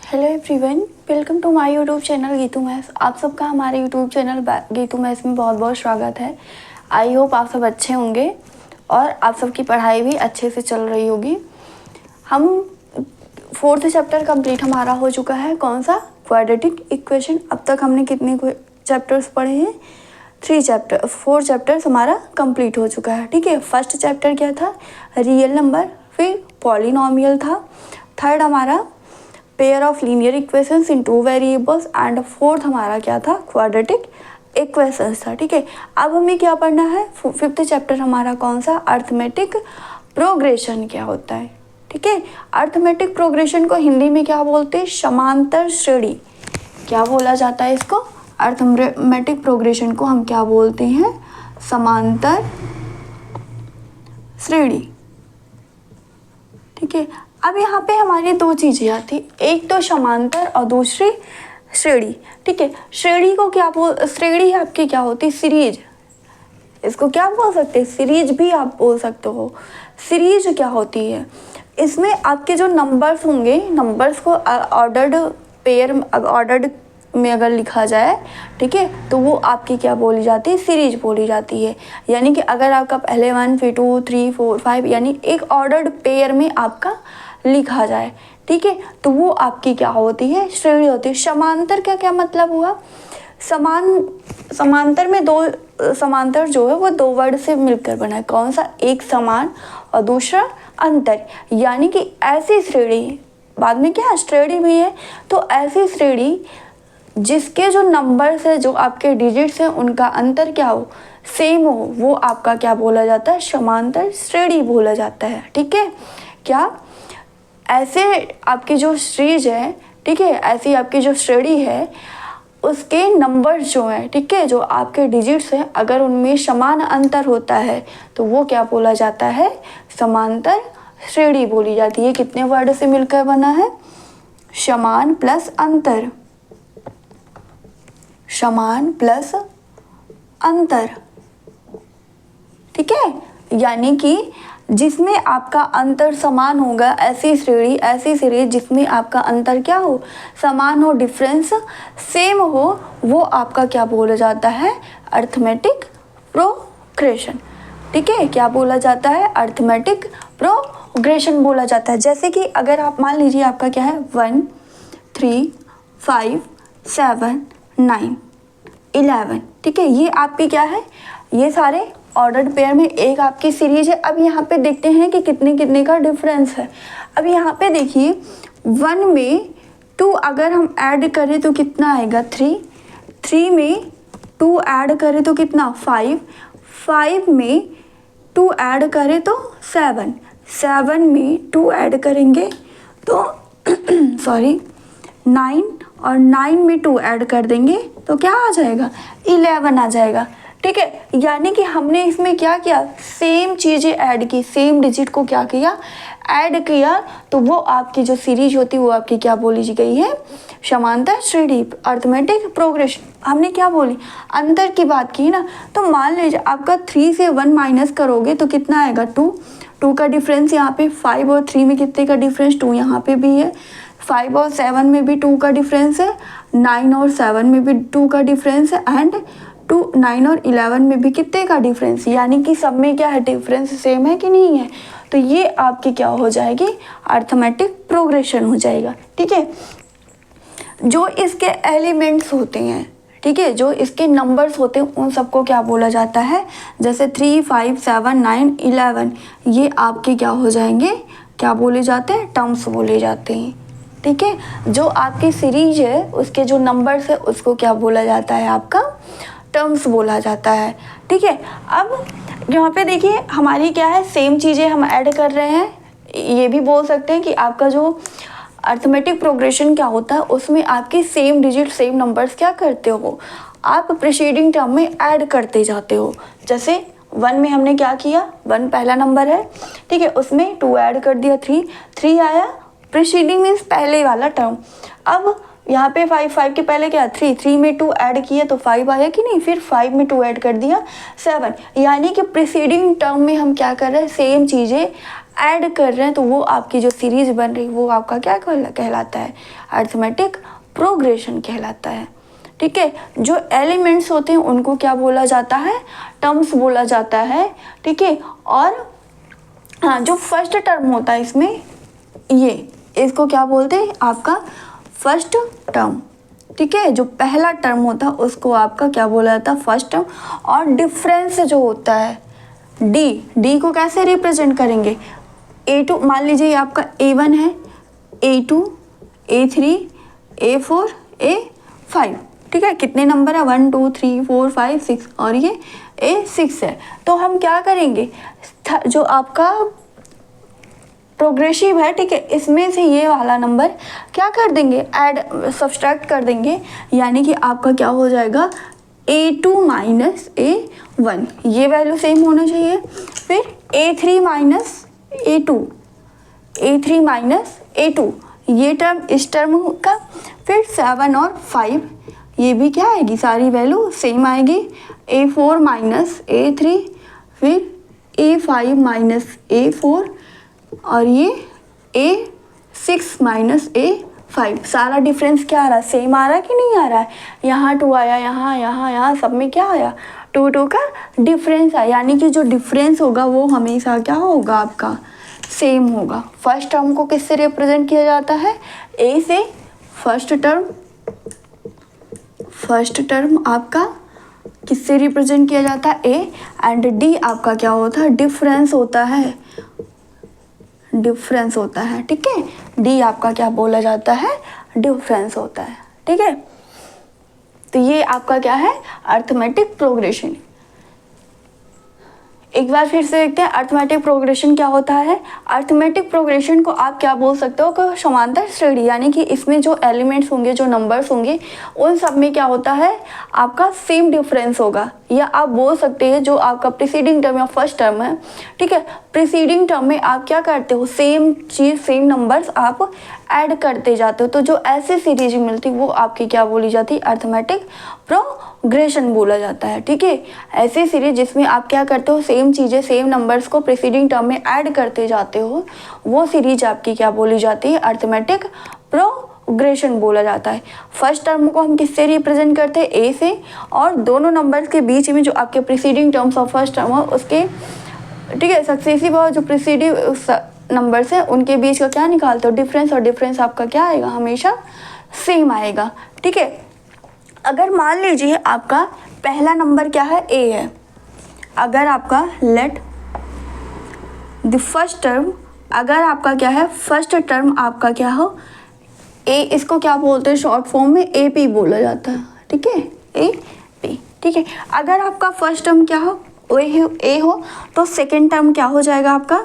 Hello everyone, welcome to my YouTube channel Geetu maths. आप सबका हमारे यूट्यूब चैनल गीतू मैथ्स में बहुत बहुत स्वागत है। आई होप आप सब अच्छे होंगे और आप सबकी पढ़ाई भी अच्छे से चल रही होगी। हम 4th चैप्टर कंप्लीट हमारा हो चुका है। कौन सा? Quadratic equation. अब तक हमने कितने चैप्टर्स पढ़े हैं? 4 चैप्टर्स हमारा कंप्लीट हो चुका है। ठीक है, फर्स्ट चैप्टर क्या था? रियल नंबर, फिर पॉलिनोमियल था। थर्ड हमारा pair of linear equations in 2 variables and fourth हमारा क्या था? क्वाड्रेटिक इक्वेशंस था। ठीक है, अब हमें क्या पढ़ना है? 5th चैप्टर हमारा कौन सा? अर्थमेटिक प्रोग्रेशन क्या होता है। ठीक है, अर्थमेटिक प्रोग्रेशन को हिंदी में क्या बोलते हैं? समांतर श्रेणी। क्या बोला जाता है इसको? अर्थमेटिक प्रोग्रेशन को हम क्या बोलते हैं? समांतर श्रेणी। ठीक है, अब यहाँ पे हमारी दो चीज़ें आती, एक तो समांतर और दूसरी श्रेणी। ठीक है, श्रेणी को क्या श्रेणी आपकी क्या होती? सीरीज। इसको क्या बोल सकते हैं? सीरीज भी आप बोल सकते हो। सीरीज क्या होती है? इसमें आपके जो नंबर्स होंगे, नंबर्स को ऑर्डर्ड पेयर, ऑर्डर्ड में अगर लिखा जाए, ठीक है, तो वो आपकी क्या बोली जाती है? सीरीज बोली जाती है। यानी कि अगर आपका पहले 1 फिर 2 3 4 5 यानी एक ऑर्डर्ड पेयर में आपका लिखा जाए, ठीक है, तो वो आपकी क्या होती है? श्रेणी होती है। समांतर का क्या मतलब हुआ? समांतर में दो, समांतर जो है वो दो वर्ड से मिलकर बना है। कौन सा? एक समान और दूसरा अंतर। यानी कि ऐसी श्रेणी, बाद में क्या श्रेणी भी है, तो ऐसी श्रेणी जिसके जो नंबर्स है, जो आपके डिजिट्स हैं, उनका अंतर क्या हो? सेम हो, वो आपका क्या बोला जाता है? समांतर श्रेणी बोला जाता है। ठीक है, क्या ऐसे आपकी जो सीरीज है, ठीक है, ऐसी आपकी जो श्रेणी है, उसके नंबर्स जो हैं, ठीक है, जो आपके डिजिट्स हैं, अगर उनमें समान अंतर होता है तो वो क्या बोला जाता है? समांतर श्रेणी बोली जाती है। कितने वर्ड से मिलकर बना है? समान प्लस अंतर, समान प्लस अंतर। ठीक है, यानी कि जिसमें आपका अंतर समान होगा, ऐसी श्रेणी, ऐसी सीरीज जिसमें आपका अंतर क्या हो? समान हो, डिफरेंस सेम हो, वो आपका क्या बोला जाता है? Arithmetic progression. ठीक है, क्या बोला जाता है? अर्थमेटिक प्रोग्रेशन बोला जाता है। जैसे कि अगर आप मान लीजिए आपका क्या है? 1 3 5 7 9 11। ठीक है, ये आपकी क्या है? ये सारे ऑर्डर्ड पेयर में एक आपकी सीरीज है। अब यहाँ पे देखते हैं कि कितने कितने का डिफरेंस है। अब यहाँ पे देखिए, 1 में 2 अगर हम ऐड करें तो कितना आएगा? 3। 3 में 2 ऐड करें तो कितना? 5। 5 में 2 ऐड करें तो 7। 7 में 2 ऐड करेंगे तो सॉरी 9, और 9 में 2 ऐड कर देंगे तो क्या आ जाएगा? 11 आ जाएगा। ठीक है, यानी कि हमने इसमें क्या किया? सेम चीज़ें ऐड की, सेम डिजिट को क्या किया? ऐड किया, तो वो आपकी जो सीरीज होती है वो आपकी क्या बोली गई है? समांतर श्रेणी, अर्थमेटिक प्रोग्रेशन। हमने क्या बोली? अंतर की बात की ना। तो मान लीजिए आपका 3 से 1 माइनस करोगे तो कितना आएगा? 2। 2 का डिफरेंस यहाँ पे 5 और 3 में कितने का डिफरेंस? 2 यहाँ पे भी है। 5 और 7 में भी 2 का डिफरेंस है। 9 और 7 में भी 2 का डिफरेंस है। एंड 9 और 11 में भी कितने का डिफरेंस? यानी कि सब में क्या है? डिफरेंस सेम है कि नहीं है? तो ये आपकी क्या हो जाएगी? अर्थमेटिक प्रोग्रेशन हो जाएगा। ठीक है, जो इसके एलिमेंट्स होते हैं, ठीक है, जो इसके नंबर्स होते हैं, उन सबको क्या बोला जाता है? जैसे 3 5 7 9 11, ये आपके क्या हो जाएंगे? क्या बोले जाते हैं? टर्म्स बोले जाते हैं। ठीक है, जो आपकी सीरीज है, उसके जो नंबर्स है, उसको क्या बोला जाता है? आपका टर्म्स बोला जाता है। ठीक है, अब यहाँ पे देखिए हमारी क्या है? सेम चीज़ें हम ऐड कर रहे हैं। ये भी बोल सकते हैं कि आपका जो अर्थमेटिक प्रोग्रेशन क्या होता है, उसमें आपकी सेम डिजिट, सेम नंबर्स क्या करते हो? आप प्रीसीडिंग टर्म में ऐड करते जाते हो। जैसे 1 में हमने क्या किया? 1 पहला नंबर है, ठीक है, उसमें 2 ऐड कर दिया, 3 आया। प्रीसीडिंग मीन्स पहले वाला टर्म। अब यहाँ पे 5 के पहले क्या? 3 में 2 ऐड किया तो 5 आया कि नहीं? फिर 5 में 2 ऐड कर दिया 7। यानी कि प्रीसीडिंग टर्म में हम क्या कर रहे हैं? सेम चीज़ें ऐड कर रहे हैं, तो वो आपकी जो सीरीज बन रही वो आपका क्या कहलाता है, अरिथमेटिक प्रोग्रेशन कहलाता है। ठीक है, जो एलिमेंट्स होते हैं उनको क्या बोला जाता है, टर्म्स बोला जाता है। ठीक है, और हाँ, जो फर्स्ट टर्म होता है इसमें, ये इसको क्या बोलते हैं, आपका फर्स्ट टर्म। ठीक है, जो पहला टर्म होता है उसको आपका क्या बोला जाता है, फर्स्ट टर्म। और डिफरेंस जो होता है डी को कैसे रिप्रेजेंट करेंगे, A2, मान लीजिए आपका A1 है, A2, A3, A4, A5। ठीक है, कितने नंबर है, 1 2 3 4 5 6, और ये A6 है। तो हम क्या करेंगे, जो आपका प्रोग्रेसिव है, ठीक है, इसमें से ये वाला नंबर क्या कर देंगे, ऐड सब्सट्रैक्ट कर देंगे, यानी कि आपका क्या हो जाएगा, A2 माइनस A1, ये वैल्यू सेम होना चाहिए। फिर A3 minus A2, A3 minus A2, ये टर्म इस टर्म का। फिर 7 और 5, ये भी क्या आएगी, सारी वैल्यू सेम आएगी। A4 माइनस A3, फिर A5 माइनस A4, और ये A6 माइनस A5। सारा डिफरेंस क्या आ रहा है, सेम आ रहा है कि नहीं आ रहा है, यहाँ 2 आया, यहाँ सब में क्या आया, 2 का डिफरेंस आया, यानी कि जो डिफरेंस होगा वो हमेशा क्या होगा, आपका सेम होगा। फर्स्ट टर्म को किससे रिप्रेजेंट किया जाता है, A से। फर्स्ट टर्म आपका किससे रिप्रेजेंट किया जाता है, A, एंड D आपका क्या होता है, डिफरेंस होता है, डिफरेंस होता है। ठीक है, डी आपका क्या बोला जाता है, डिफरेंस होता है। ठीक है, तो ये आपका क्या है, अरिथमेटिक प्रोग्रेशन। एक बार फिर से देखते हैं अरिथमेटिक प्रोग्रेशन क्या होता है। अरिथमेटिक प्रोग्रेशन को आप क्या बोल सकते हो कि समांतर श्रेणी, यानी कि इसमें जो एलिमेंट्स होंगे, जो नंबर्स होंगे, उन सब में क्या होता है, आपका सेम डिफरेंस होगा। या आप बोल सकते हैं जो आपका प्रीसीडिंग टर्म या फर्स्ट टर्म है, ठीक है, प्रीसीडिंग टर्म में आप क्या करते हो, सेम चीज़, सेम नंबर्स आप ऐड करते जाते हो, तो जो ऐसी सीरीज मिलती वो आपकी क्या बोली जाती है, अरिथमेटिक प्रोग्रेशन बोला जाता है। ठीक है, ऐसी सीरीज जिसमें आप क्या करते हो, सेम चीज़ें, सेम नंबर्स को प्रीसीडिंग टर्म में ऐड करते जाते हो, वो सीरीज आपकी क्या बोली जाती है, अरिथमेटिक प्रोग्रेशन बोला जाता है। फर्स्ट टर्म को हम किससे रिप्रेजेंट करते हैं, ए से, और दोनों नंबर्स के बीच में जो आपके preceding terms of first term हो उसके, ठीक है, सक्सेसिव और जो प्रीसीडिंग नंबर्स है उनके बीच का क्या निकालते हो, डिफरेंस, और डिफरेंस आपका क्या आएगा, हमेशा सेम आएगा। ठीक है, अगर मान लीजिए आपका पहला नंबर क्या है, ए है, अगर आपका लेट द फर्स्ट टर्म, अगर आपका क्या है, फर्स्ट टर्म आपका क्या हो, ए, इसको क्या बोलते हैं शॉर्ट फॉर्म में AP बोला जाता है। ठीक है, AP। ठीक है, अगर आपका फर्स्ट टर्म क्या हो, ए हो, तो सेकेंड टर्म क्या हो जाएगा आपका,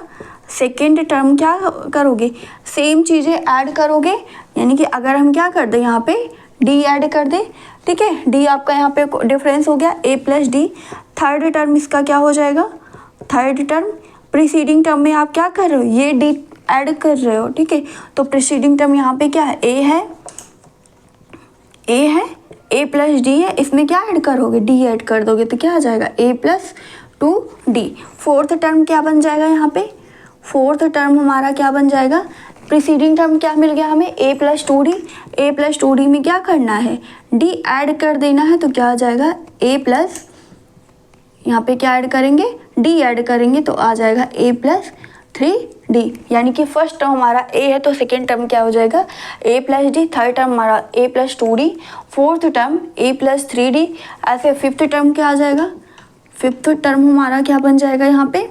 सेकेंड टर्म क्या करोगे, सेम चीज़ें ऐड करोगे, यानी कि अगर हम क्या कर दें यहाँ पे डी ऐड कर दें, ठीक है, डी आपका यहाँ पे डिफरेंस हो गया A plus D. Third term इसका क्या हो जाएगा, थर्ड टर्म प्रीसीडिंग टर्म में आप क्या कर रहे हो, ये डी ऐड कर रहे हो। ठीक है, तो प्रीसीडिंग टर्म यहाँ पे क्या है, ए है, A प्लस डी है, इसमें क्या ऐड करोगे, डी ऐड कर दोगे तो क्या आ जाएगा, A plus 2D। Fourth term क्या बन जाएगा, यहाँ पे फोर्थ टर्म हमारा क्या बन जाएगा, प्रीसीडिंग टर्म क्या मिल गया हमें, A plus 2D। A plus 2D में क्या करना है, D ऐड कर देना है, तो क्या आ जाएगा, A प्लस, यहाँ पे क्या ऐड करेंगे, D ऐड करेंगे, तो आ जाएगा A प्लस 3D। यानी कि फर्स्ट टर्म हमारा A है, तो सेकेंड टर्म क्या हो जाएगा, A plus D. Third term हमारा A plus 2D। Fourth term A plus 3D। ऐसे फिफ्थ टर्म क्या आ जाएगा, फिफ्थ टर्म हमारा क्या बन जाएगा, यहाँ पे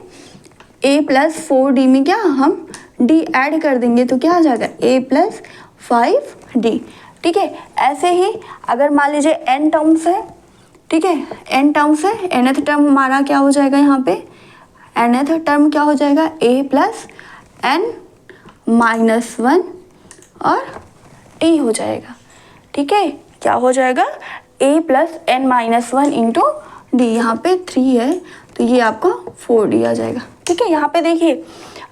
A प्लस 4D में क्या हम D ऐड कर देंगे, तो क्या आ जाएगा, A प्लस 5D। ठीक है, ऐसे ही अगर मान लीजिए n टर्म्स है, ठीक है, n टर्म्स है, nth टर्म हमारा क्या हो जाएगा, यहाँ पे nth टर्म क्या हो जाएगा, A प्लस n माइनस 1 और t हो जाएगा। ठीक है, क्या हो जाएगा, A plus n minus 1 into D, यहाँ पे 3 है तो ये आपका 4D आ जाएगा। ठीक है, यहाँ पे देखिए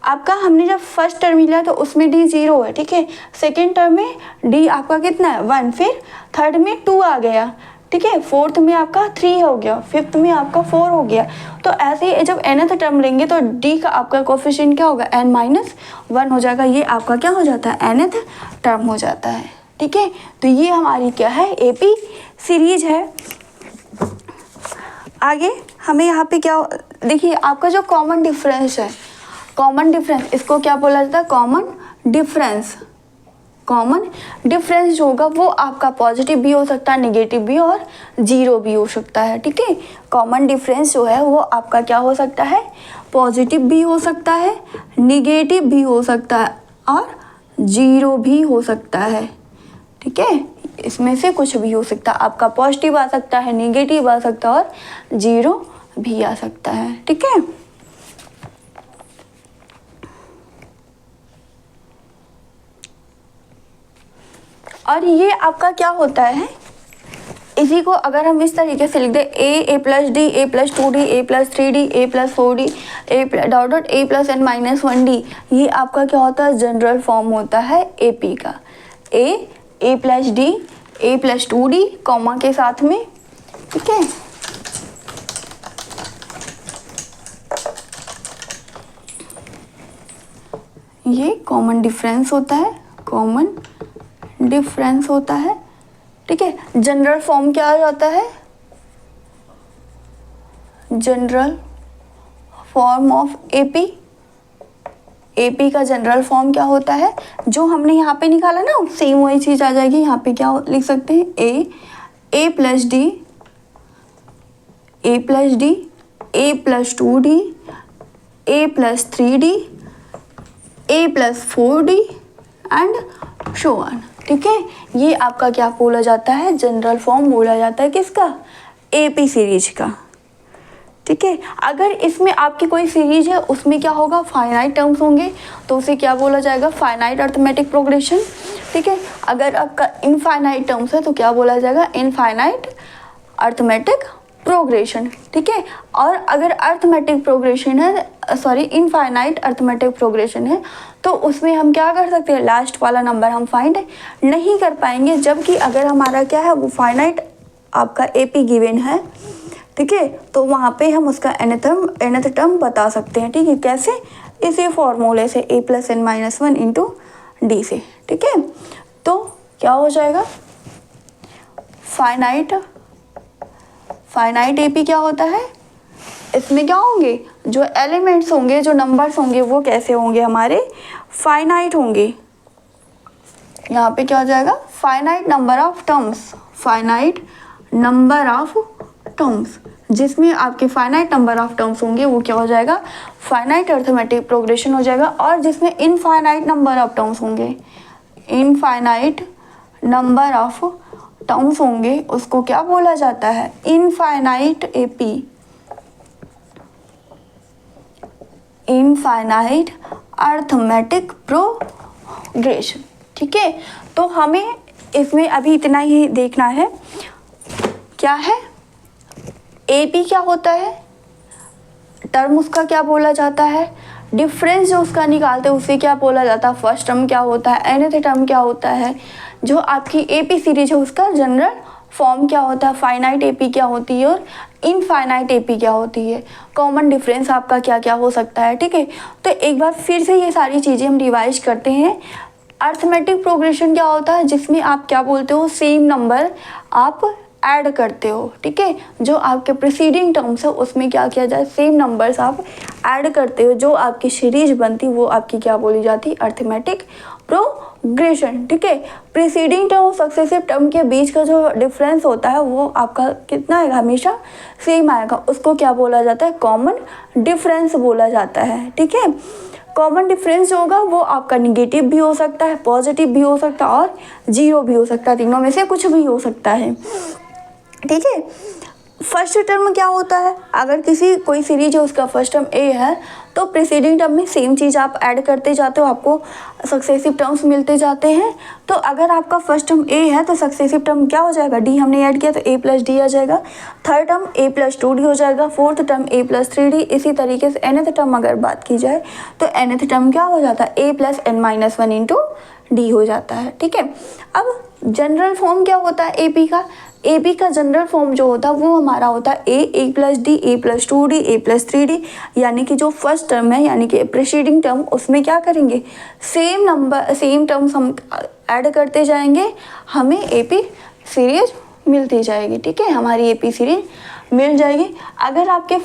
आपका हमने जब फर्स्ट टर्म लिया तो उसमें D 0 है, ठीक है, सेकेंड टर्म में D आपका कितना है, 1, फिर थर्ड में 2 आ गया, ठीक है, फोर्थ में आपका 3 हो गया, फिफ्थ में आपका 4 हो गया। तो ऐसे ही जब nth टर्म लेंगे तो d का आपका कोफिशिएंट क्या होगा, n-1 हो जाएगा। ये आपका क्या हो जाता है, nth टर्म हो जाता है। ठीक है, तो ये हमारी क्या है, एपी सीरीज है। आगे हमें यहाँ पे क्या देखिए, आपका जो कॉमन डिफरेंस है, कॉमन डिफरेंस इसको क्या बोला जाता है, कॉमन डिफरेंस। कॉमन डिफरेंस जो होगा वो आपका पॉजिटिव भी हो सकता है, नेगेटिव भी और जीरो भी हो सकता है। ठीक है, कॉमन डिफरेंस जो है वो आपका क्या हो सकता है, पॉजिटिव भी हो सकता है, नेगेटिव भी हो सकता है और जीरो भी हो सकता है। ठीक है, इसमें से कुछ भी हो सकता है, आपका पॉजिटिव आ सकता है, नेगेटिव आ सकता है और जीरो भी आ सकता है। ठीक है, और ये आपका क्या होता है, इसी को अगर हम इस तरीके से लिख दें, ए plus D, A plus 2d, A plus 3d, A plus 4d, A plus n-1d, ये आपका क्या होता है, जनरल फॉर्म होता है एपी का। ए plus D, A plus 2d comma के साथ में। ठीक है, ये कॉमन डिफरेंस होता है, कॉमन डिफरेंस होता है। ठीक है, जनरल फॉर्म क्या आ जाता है, general form of AP. AP का जनरल फॉर्म क्या होता है, जो हमने यहाँ पे निकाला ना, सेम वही चीज आ जाएगी। यहाँ पे क्या लिख सकते हैं, A plus D, A plus D, A plus 2d, A plus 3d, A plus 4d and so on. ठीक है, ये आपका क्या बोला जाता है, जनरल फॉर्म बोला जाता है किसका, एपी सीरीज का। ठीक है, अगर इसमें आपकी कोई सीरीज है उसमें क्या होगा, फाइनाइट टर्म्स होंगे तो उसे क्या बोला जाएगा, फाइनाइट अर्थमेटिक प्रोग्रेशन। ठीक है, अगर आपका इनफाइनाइट टर्म्स है तो क्या बोला जाएगा, इनफाइनाइट अर्थमेटिक प्रोग्रेशन। ठीक है, और अगर अर्थमेटिक प्रोग्रेशन है, सॉरी इनफाइनाइट अर्थमेटिक प्रोग्रेशन है, तो उसमें हम क्या कर सकते हैं, लास्ट वाला नंबर हम फाइंड नहीं कर पाएंगे, जबकि अगर हमारा क्या है, वो फाइनाइट आपका एपी गिवन है। ठीक है, तो वहाँ पे हम उसका nth टर्म बता सकते हैं। ठीक है, कैसे, इसी फॉर्मूले से, a plus n-1 into D से। ठीक है, तो क्या हो जाएगा, फाइनाइट एपी क्या होता है, इसमें क्या होंगे, जो एलिमेंट्स होंगे, जो नंबर्स होंगे वो कैसे होंगे, हमारे फाइनाइट होंगे। यहाँ पे क्या हो जाएगा, finite number of terms, finite number of terms, जिसमें आपके फाइनाइट नंबर ऑफ टर्म्स होंगे वो क्या हो जाएगा, फाइनाइट अर्थमेटिक प्रोग्रेशन हो जाएगा। और जिसमें इनफाइनाइट नंबर ऑफ टर्म्स होंगे, इनफाइनाइट नंबर ऑफ टर्म्स होंगे, उसको क्या बोला जाता है, infinite AP, infinite arithmetic progression. ठीक है, तो हमें इसमें अभी इतना ही देखना है, क्या है एपी क्या होता है, टर्म उसका क्या बोला जाता है, डिफरेंस जो उसका निकालते हैं उसे क्या बोला जाता है, फर्स्ट टर्म क्या होता है, nth टर्म क्या होता है, जो आपकी एपी सीरीज है उसका जनरल फॉर्म क्या होता है, फाइनाइट एपी क्या होती है और इनफाइनाइट एपी क्या होती है, कॉमन डिफरेंस आपका क्या क्या हो सकता है। ठीक है, तो एक बार फिर से ये सारी चीज़ें हम रिवाइज करते हैं। अर्थमेटिक प्रोग्रेशन क्या होता है, जिसमें आप क्या बोलते हो, सेम नंबर आप ऐड करते हो। ठीक है, जो आपके प्रीसीडिंग टर्म्स है उसमें क्या किया जाए, सेम नंबर्स आप ऐड करते हो, जो आपकी सीरीज बनती वो आपकी क्या बोली जाती, अर्थमेटिक प्रोग्रेशन। ठीक है, प्रीसीडिंग टर्म और सक्सेसिव टर्म के बीच का जो डिफरेंस होता है वो आपका कितना आएगा, हमेशा सेम आएगा, उसको क्या बोला जाता है, कॉमन डिफरेंस बोला जाता है। ठीक है, कॉमन डिफरेंस जो होगा वो आपका निगेटिव भी हो सकता है, पॉजिटिव भी हो सकता है और जीरो भी हो सकता है, तीनों में से कुछ भी हो सकता है। ठीक है, फर्स्ट टर्म क्या होता है, अगर कोई सीरीज है उसका फर्स्ट टर्म ए है तो प्रीसीडिंग टर्म में सेम चीज़ आप ऐड करते जाते हो, आपको सक्सेसिव टर्म्स मिलते जाते हैं। तो अगर आपका फर्स्ट टर्म ए है तो सक्सेसिव टर्म क्या हो जाएगा, डी हमने ऐड किया तो ए प्लस डी आ जाएगा, थर्ड टर्म ए प्लस 2d हो जाएगा, फोर्थ टर्म ए प्लस 3d। इसी तरीके से nth टर्म अगर बात की जाए तो nth टर्म क्या हो जाता है, ए प्लस n-1 इंटू डी हो जाता है। ठीक है, अब जनरल फॉर्म क्या होता है एपी का, ए बी का जनरल फॉर्म जो होता है वो हमारा होता है ए plus D, A plus 2d, A plus 3d, यानी कि जो फर्स्ट टर्म है यानी कि प्रीसीडिंग टर्म, उसमें क्या करेंगे, सेम टर्म्स हम ऐड करते जाएंगे, हमें एपी सीरीज मिलती जाएगी। ठीक है, हमारी एपी सीरीज मिल जाएगी। अगर आपके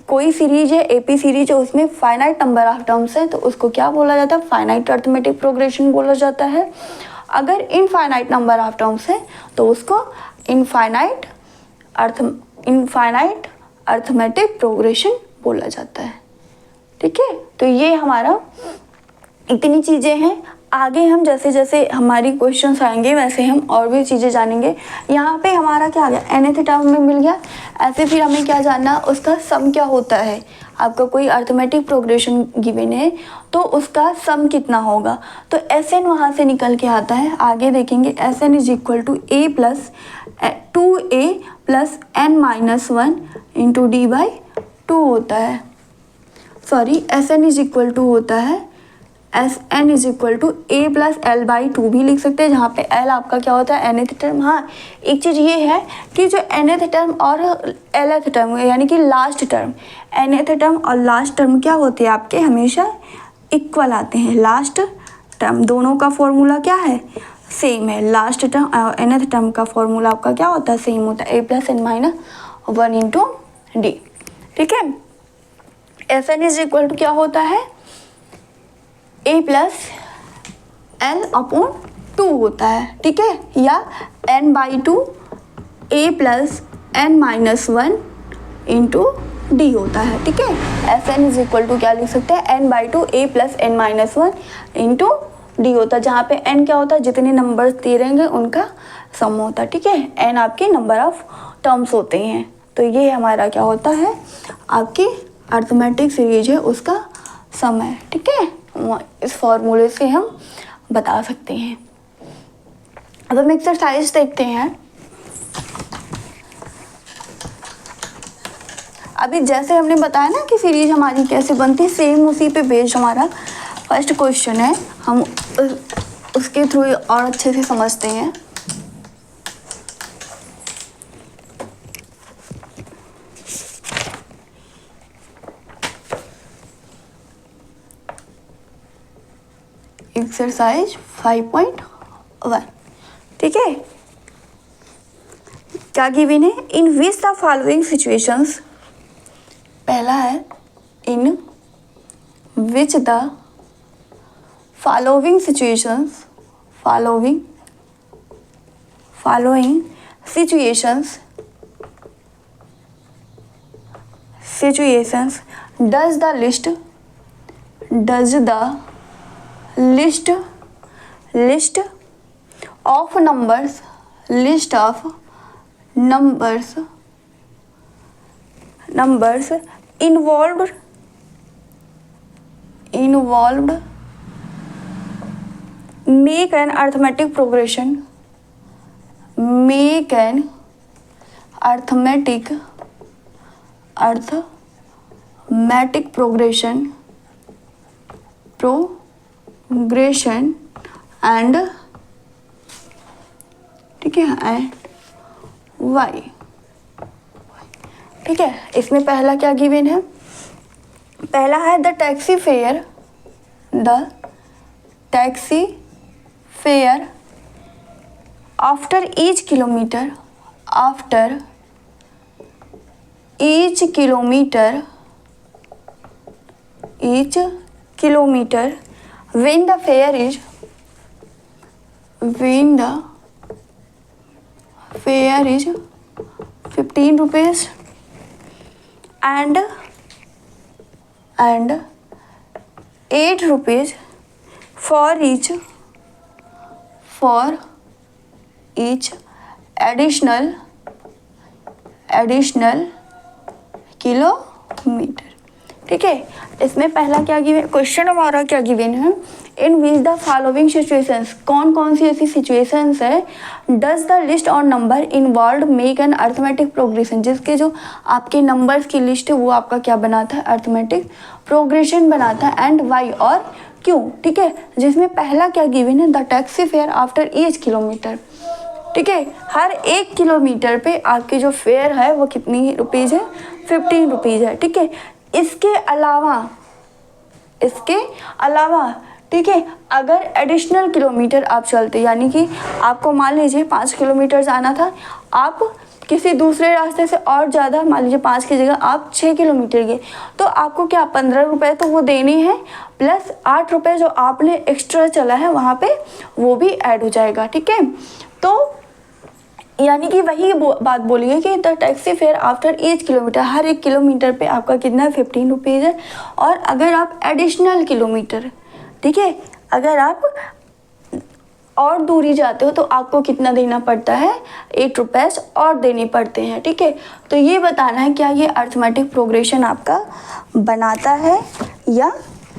कोई सीरीज है एपी सीरीज है, उसमें फाइनाइट नंबर ऑफ टर्म्स है, तो उसको क्या बोला जाता है, फाइनाइट अर्थमेटिक प्रोग्रेशन बोला जाता है। अगर इनफाइनाइट नंबर ऑफ टर्म्स है तो उसको इनफाइनाइट अर्थमेटिक प्रोग्रेशन बोला जाता है। ठीक है, तो ये हमारा इतनी चीज़ें हैं। आगे हम जैसे जैसे हमारी क्वेश्चंस आएंगे वैसे हम और भी चीज़ें जानेंगे। यहाँ पे हमारा क्या आ गया, nth टर्म में मिल गया। ऐसे फिर हमें क्या जानना, उसका सम क्या होता है। आपका कोई अर्थमेटिक प्रोग्रेशन गिवन है तो उसका सम कितना होगा, तो Sn वहाँ से निकल के आता है। आगे देखेंगे Sn is equal to a plus 2a plus n-1 into d/2 होता है। Sorry, Sn is equal to होता है Sn is equal to a plus l/2 भी लिख सकते हैं, जहाँ पे l आपका क्या होता है, nth टर्म। हाँ, एक चीज़ ये है कि जो nth टर्म और lth टर्म यानी कि लास्ट टर्म, nth टर्म और लास्ट टर्म क्या होते हैं आपके, हमेशा इक्वल आते हैं। लास्ट टर्म दोनों का फॉर्मूला क्या है, सेम है। लास्ट टर्म और nth टर्म का फॉर्मूला आपका क्या होता है, सेम होता है, a plus n-1 into d। ठीक है, Sn इज इक्वल टू क्या होता है, a प्लस n/2 होता है। ठीक है, या n/2 a plus n-1 into d होता है। ठीक है, Sn इज इक्वल टू क्या लिख सकते हैं, n/2 a plus n-1 into d होता है, जहाँ पे n क्या होता है, जितने नंबर्स दे रहेंगे उनका सम होता है। ठीक है, n आपके नंबर ऑफ टर्म्स होते हैं। तो ये हमारा क्या होता है, आपकी अर्थमेटिक सीरीज है, उसका सम है। ठीक है, इस फॉर्मूले से हम बता सकते हैं। अब हम एक्सरसाइज देखते हैं। अभी जैसे हमने बताया ना कि सीरीज हमारी कैसे बनती है, सेम उसी पे बेस्ड हमारा फर्स्ट क्वेश्चन है, हम उसके थ्रू और अच्छे से समझते हैं। एक्सरसाइज 5.1। ठीक है, क्या गिवन है, in which the following situations, पहला है in which the following situations, following situations does the list of numbers involved make an arithmetic progression and ठीक है एंड y। ठीक है, इसमें पहला क्या गिवन है, पहला है the taxi fare after each kilometre when the fare is 15 rupees and 8 rupees for each additional kilometre. ठीक है, इसमें पहला क्या गिवन, क्वेश्चन हमारा क्या गिवन है, in which the following situations, कौन कौन सी ऐसी सिचुएशंस है, डज द लिस्ट और number involve make an arithmetic progression, जिसके जो आपके नंबर्स की लिस्ट है वो आपका क्या बनाता है, अर्थमेटिक प्रोग्रेशन बनाता है, एंड वाई और क्यों। ठीक है, जिसमें पहला क्या गिवन है, the taxi fare after each kilometre, ठीक है। हर 1 किलोमीटर पे आपकी जो फेयर है वो कितनी रुपीज़ है, 15 रुपीज़ है, ठीक है। इसके अलावा ठीक है, अगर एडिशनल किलोमीटर आप चलते, यानी कि आपको मान लीजिए 5 किलोमीटर जाना था, आप किसी दूसरे रास्ते से और ज़्यादा, मान लीजिए 5 की जगह आप 6 किलोमीटर गए, तो आपको क्या 15 रुपये तो वो देने हैं, प्लस 8 रुपये जो आपने एक्स्ट्रा चला है वहाँ पे वो भी ऐड हो जाएगा, ठीक है। तो यानी कि वही बात बोली है कि the taxi fare after each kilometre, her 1 kilometre पे आपका कितना 15 रुपीज़ है। और अगर आप एडिशनल किलोमीटर, ठीक है, अगर आप और दूरी जाते हो तो आपको कितना देना पड़ता है, 8 रुपीज़ और देने पड़ते हैं, ठीक है। तो ये बताना है क्या ये अर्थमेटिक प्रोग्रेशन आपका बनाता है या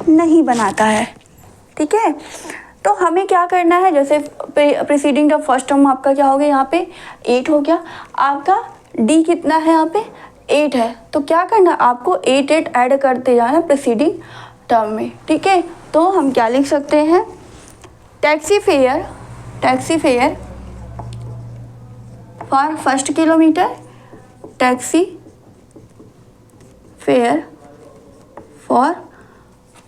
नहीं बनाता है, ठीक है। तो हमें क्या करना है, जैसे प्रीसीडिंग द फर्स्ट टर्म आपका क्या हो गया, यहाँ पे 8 हो गया, आपका डी कितना है, यहाँ पे 8 है, तो क्या करना आपको 8 ऐड करते जाना प्रीसीडिंग टर्म में, ठीक है। तो हम क्या लिख सकते हैं, taxi fare for first kilometre, taxi fare for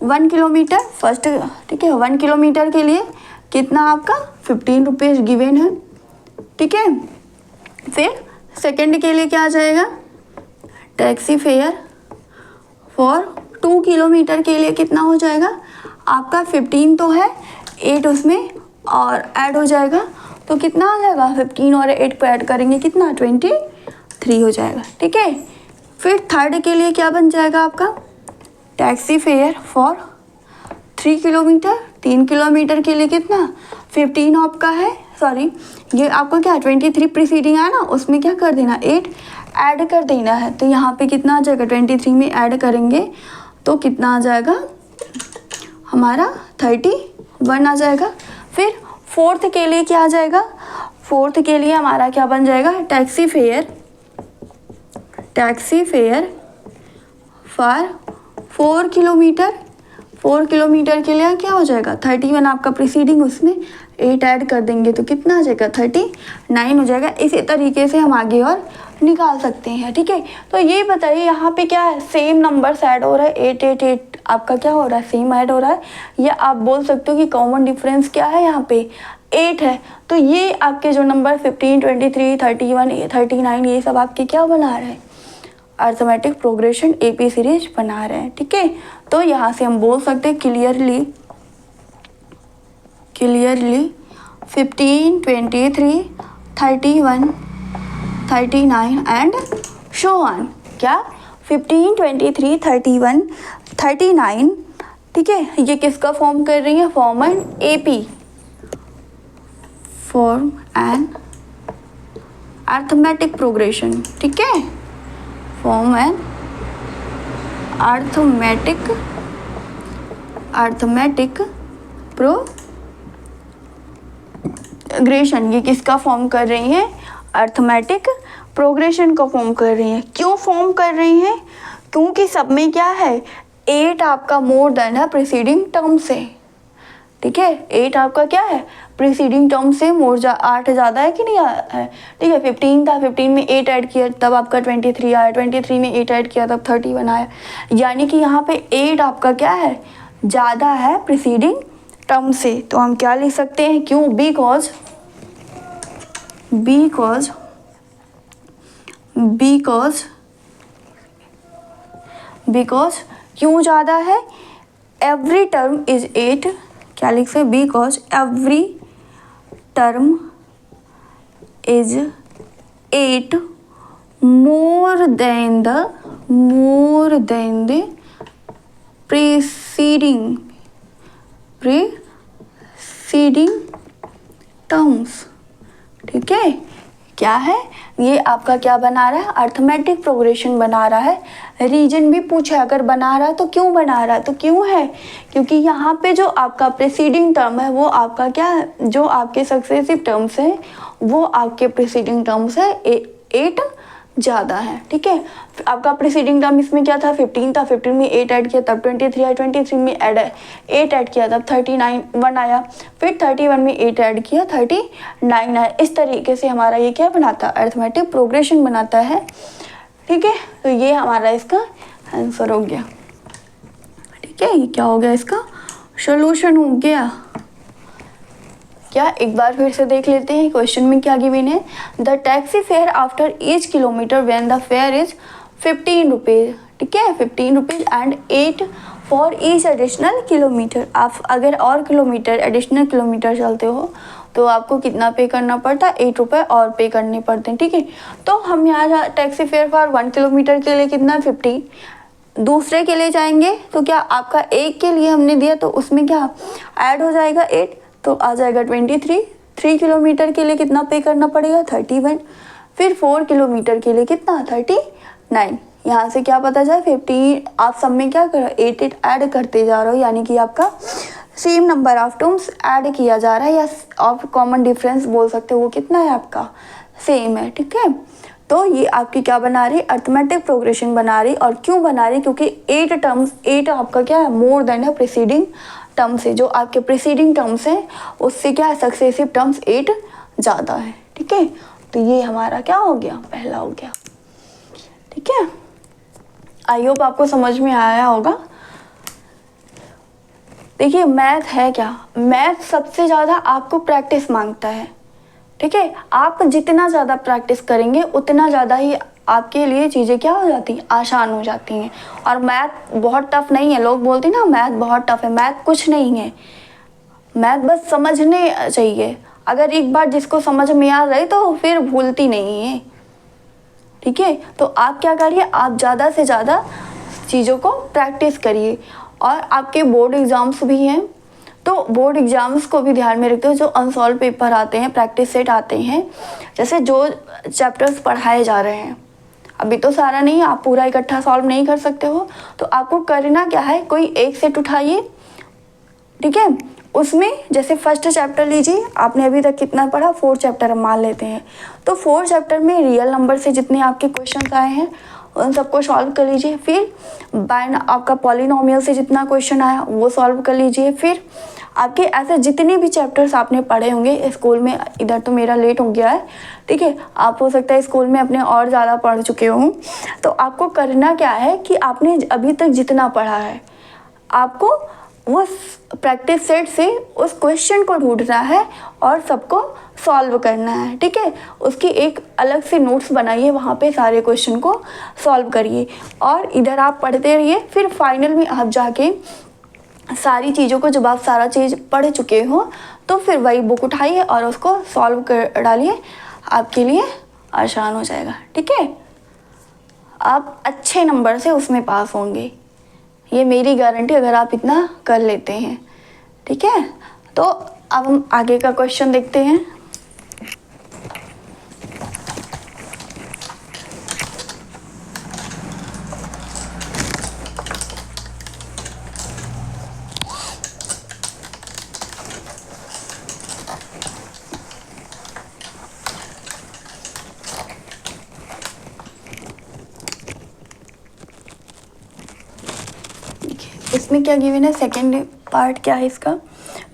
1 kilometre first, ठीक है, 1 किलोमीटर के लिए कितना आपका 15 रुपीज़ गिवन है, ठीक है। फिर सेकंड के लिए क्या आ जाएगा, टैक्सी फेयर फॉर 2 किलोमीटर के लिए कितना हो जाएगा आपका 15 तो है, 8 उसमें और ऐड हो जाएगा, तो कितना आ जाएगा 15 और 8 को ऐड करेंगे कितना 23 हो जाएगा, ठीक है। फिर थर्ड के लिए क्या बन जाएगा आपका, taxi fare for 3 kilometre, 3 kilometre के लिए कितना 15 आपका है, सॉरी ये आपका क्या 23 प्रीसीडिंग है ना, उसमें क्या कर देना 8 ऐड कर देना है, तो यहाँ पे कितना आ जाएगा 23 में ऐड करेंगे तो कितना आ जाएगा हमारा 31 आ जाएगा। फिर फोर्थ के लिए क्या आ जाएगा, फोर्थ के लिए हमारा क्या बन जाएगा, taxi fare for 4 kilometre, 4 kilometre के लिए क्या हो जाएगा 31 आपका प्रीसीडिंग, उसमें 8 ऐड कर देंगे तो कितना आ जाएगा 39 हो जाएगा। इसी तरीके से हम आगे और निकाल सकते हैं, ठीक है। तो ये बताइए यहाँ पे क्या है, सेम नंबर्स ऐड हो रहा है, 8 8 8 आपका क्या हो रहा है, सेम ऐड हो रहा है, या आप बोल सकते हो कि कॉमन डिफरेंस क्या है, यहाँ पे 8 है। तो ये आपके जो नंबर 15 23 31 39 ये सब आपके क्या बना रहे हैं, अर्थमेटिक प्रोग्रेशन एपी सीरीज बना रहे हैं, ठीक है। तो यहाँ से हम बोल सकते हैं क्लियरली 15 23 31 39 एंड शो ऑन, क्या 15 23 31 39, ठीक है, ये किसका फॉर्म कर रही है, form an AP, form an arithmetic progression, ठीक है, फॉर्म एन अर्थमेटिक प्रोग्रेशन, ये किसका फॉर्म कर रही है, अर्थमेटिक प्रोग्रेशन का फॉर्म कर रही है। क्यों फॉर्म कर रही हैं, क्योंकि सब में क्या है 8 आपका मोर देन है प्रीसीडिंग टर्म से, ठीक है, 8 आपका क्या है प्रीसीडिंग टर्म से 8 ज़्यादा है कि नहीं है, ठीक है। 15 था, 15 में 8 ऐड किया तब आपका 23 आया, 23 में 8 ऐड किया तब 31 आया, यानी कि यहाँ पे 8 आपका क्या है ज़्यादा है प्रीसीडिंग टर्म से। तो हम क्या लिख सकते हैं, क्यों, बिकॉज क्यों ज़्यादा है, एवरी टर्म इज 8, क्या लिख सकते, because every term is 8 more than the preceding terms, ठीक है। क्या है ये आपका क्या बना रहा है, अर्थमेटिक प्रोग्रेशन बना रहा है। रीजन भी पूछा, अगर बना रहा है तो क्यों बना रहा है, तो क्यों है, क्योंकि यहाँ पे जो आपका प्रीसीडिंग टर्म है वो आपका क्या है, जो आपके सक्सेसिव टर्म्स है वो आपके प्रीसीडिंग टर्म्स है 8 ज़्यादा है। ठीक है, आपका प्रीसीडिंग टर्म इसमें क्या था, 15 था, 15 में 8 ऐड किया तब 23 आया, 23 में 8 ऐड किया तब 1 आया, फिर 31 में 8 ऐड किया 39 आया। इस तरीके से हमारा ये क्या बनाता है, अरिथमेटिक प्रोग्रेशन बनाता है। ठीक है, तो ये हमारा इसका आंसर हो गया। ठीक है, ये क्या हो गया, इसका सोल्यूशन हो गया। क्या, एक बार फिर से देख लेते हैं क्वेश्चन में क्या गिवन है। The taxi fare after each kilometre when the fair is 15 rupees. ठीक है, 15 rupees and 8 for each additional kilometre. आप अगर और किलोमीटर एडिशनल किलोमीटर चलते हो तो आपको कितना पे करना पड़ता है, 8 रुपये और पे करने पड़ते हैं। ठीक है, तो हम यहाँ टैक्सी फेयर फॉर 1 किलोमीटर के लिए कितना 50, दूसरे के लिए जाएंगे तो क्या आपका एक के लिए हमने दिया तो उसमें क्या ऐड हो जाएगा 8, तो आ जाएगा 23। 3 किलोमीटर के लिए कितना पे करना पड़ेगा 31, फिर 4 किलोमीटर के लिए कितना 39। यहाँ से क्या पता जाए 50, आप सब में क्या कर 8 ऐड करते जा रहे हो, यानी कि आपका same number of terms add किया जा रहा है, या आप कॉमन डिफरेंस बोल सकते हो, वो कितना है आपका सेम है। ठीक है, तो ये आपकी क्या बना रही, अरिथमेटिक प्रोग्रेशन बना रही। और क्यों बना रही, क्योंकि 8 टर्म्स, 8 आपका क्या है मोर देन है प्रीसीडिंग टर्म्स है, जो आपके प्रीसीडिंग टर्म्स हैं उससे क्या है सक्सेसिव टर्म्स 8 ज़्यादा है। ठीक है, तो ये हमारा क्या हो गया, पहला हो गया। ठीक है, आई होप आपको समझ में आया होगा। देखिए मैथ है क्या, मैथ सबसे ज़्यादा आपको प्रैक्टिस मांगता है। ठीक है, आप जितना ज़्यादा प्रैक्टिस करेंगे उतना ज़्यादा ही आपके लिए चीज़ें क्या हो जाती हैं, आसान हो जाती हैं। और मैथ बहुत टफ नहीं है, लोग बोलते हैं ना मैथ बहुत टफ है, मैथ कुछ नहीं है, मैथ बस समझने चाहिए। अगर एक बार जिसको समझ में आ रही तो फिर भूलती नहीं है। ठीक है, तो आप क्या करिए, आप ज़्यादा से ज़्यादा चीज़ों को प्रैक्टिस करिए। और आपके बोर्ड एग्ज़ाम्स भी हैं, तो बोर्ड एग्ज़ाम्स को भी ध्यान में रखते हुए जो अनसॉल्व पेपर आते हैं, प्रैक्टिस सेट आते हैं, जैसे जो चैप्टर्स पढ़ाए जा रहे हैं, अभी तो सारा नहीं, आप पूरा इकट्ठा सॉल्व नहीं कर सकते हो, तो आपको करना क्या है, कोई एक सेट उठाइए। ठीक है, उसमें जैसे फर्स्ट चैप्टर लीजिए, आपने अभी तक कितना पढ़ा, 4 चैप्टर हम मान लेते हैं, तो 4 चैप्टर में रियल नंबर से जितने आपके क्वेश्चन आए हैं उन सबको सॉल्व कर लीजिए। फिर बाय आपका पॉलिनोमियल से जितना क्वेश्चन आया वो सॉल्व कर लीजिए। फिर आपके ऐसे जितने भी चैप्टर्स आपने पढ़े होंगे स्कूल में, इधर तो मेरा लेट हो गया है। ठीक है, आप हो सकता है स्कूल में अपने और ज़्यादा पढ़ चुके हों, तो आपको करना क्या है कि आपने अभी तक जितना पढ़ा है आपको उस प्रैक्टिस सेट से उस क्वेश्चन को ढूंढना है और सबको सॉल्व करना है। ठीक है, उसकी एक अलग से नोट्स बनाइए, वहाँ पे सारे क्वेश्चन को सॉल्व करिए और इधर आप पढ़ते रहिए। फिर फाइनल में आप जाके सारी चीज़ों को, जब आप सारा चीज़ पढ़ चुके हो तो फिर वही बुक उठाइए और उसको सॉल्व कर डालिए, आपके लिए आसान हो जाएगा। ठीक है, आप अच्छे नंबर से उसमें पास होंगे, ये मेरी गारंटी, अगर आप इतना कर लेते हैं। ठीक है, तो अब हम आगे का क्वेश्चन देखते हैं। इसमें क्या गिवन है, सेकेंड पार्ट क्या है इसका,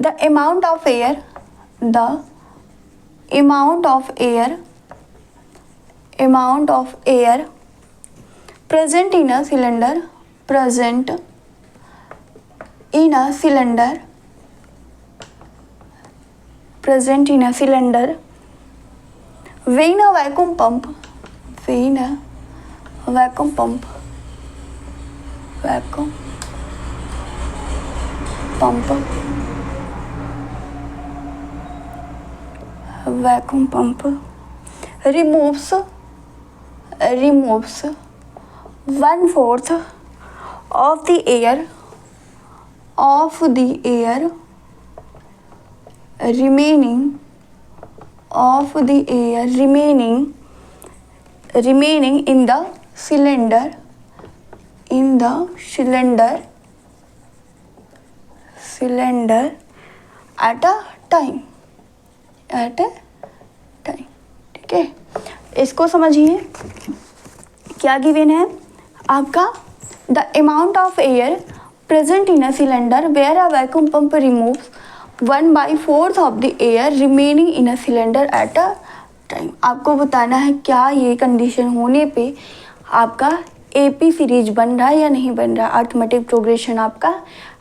the amount of air, the amount of air, amount of air present in a cylinder, present in a cylinder, present in a cylinder when a vacuum pump, when a vacuum pump, vacuum pump, vacuum pump removes 1/4 of the air remaining in the cylinder at a time। ठीक है, इसको समझिए। क्या given है आपका, the amount of air present in a cylinder where a vacuum pump removes 1/4 of the air remaining in a cylinder at a time. आपको बताना है क्या ये कंडीशन होने पे आपका एपी सीरीज बन रहा है या नहीं बन रहा, अर्थमेटिक प्रोग्रेशन आपका